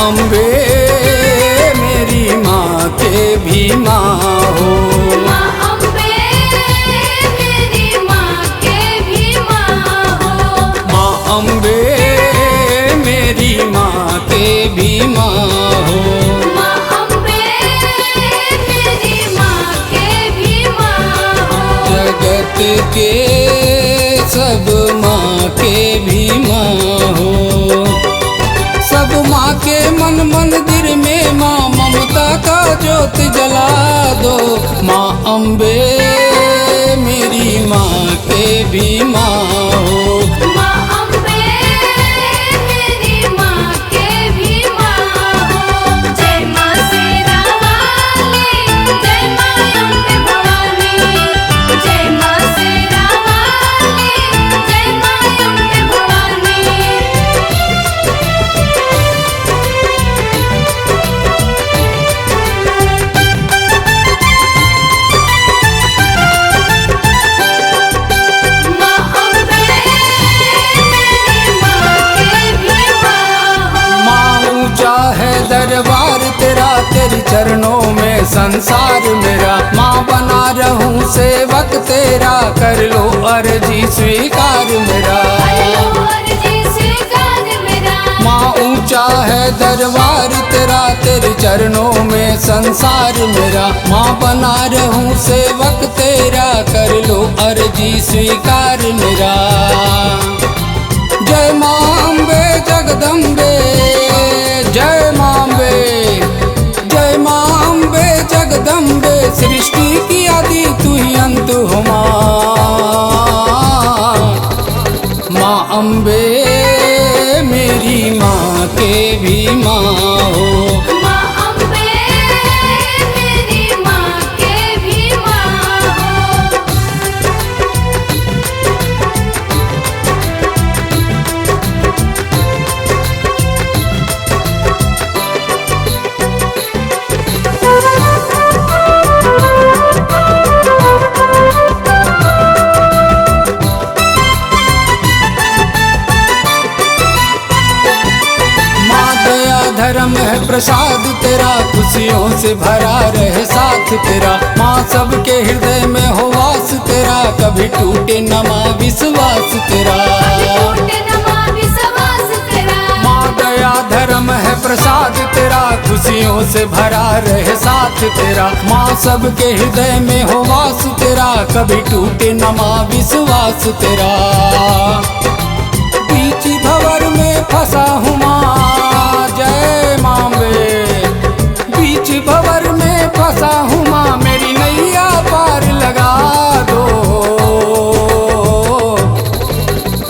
अम्बे मेरी माँ के भी माँ हो। माँ अम्बे मेरी माँ के भी माँ हो। माँ अम्बे मेरी माँ के भी माँ हो। माँ अम्बे मेरी माँ के भी माँ हो। जगत के सब माँ के भी माँ हो। सब माँ के मन मंदिर में माँ ममता का ज्योत जला दो। माँ अम्बे मेरी माँ के भी माँ हो। माँ अम्बे मेरी माँ के भी माँ हो। जय माँ शेरा वाली, जय माँ अम्बे भवानी। जय माँ शेरा वाली, जय माँ अम्बे भवानी। माँ अम्बे मेरी माँ के भी माँ हो। माँ ऊंचा है दरबार तेरा, तेरी चरणों में संसार मेरा। माँ बना रहूं सेवक तेरा, कर लो अर्जी स्वीकार मेरा। अर्जी स्वीकार मेरा। माँ ऊंचा है दरबार तेरा, तेरे चरणों में संसार मेरा। माँ बना रहूं सेवक तेरा, कर लो अर्जी स्वीकार मेरा। जय माँ अम्बे जगदम्बे, जय माँ अम्बे, जय माँ अम्बे जगदम्बे। सृष्टि की आदि तू ही अंत हो माँ। माँ अम्बे मेरी माँ के भी माँ हो। माँ अम्बे मेरी माँ के भी माँ हो। माँ दया धर्म है प्रसाद तेरा, खुशियों से भरा रहे साथ तेरा। माँ सबके हृदय में हो वास तेरा, कभी टूटे न माँ विश्वास तेरा। टूटे न माँ विश्वास तेरा। माँ दया धर्म है प्रसाद तेरा, खुशियों से भरा रहे साथ तेरा। माँ सबके हृदय में हो वास तेरा, कभी टूटे न माँ विश्वास तेरा। बीच भंवर में फंसा हूँ माँ, जय माँ अम्बे। बीच भंवर में फंसा हूँ माँ, मेरी नैया पार लगा दो।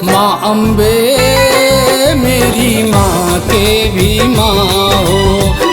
माँ अम्बे मेरी माँ के भी माँ हो।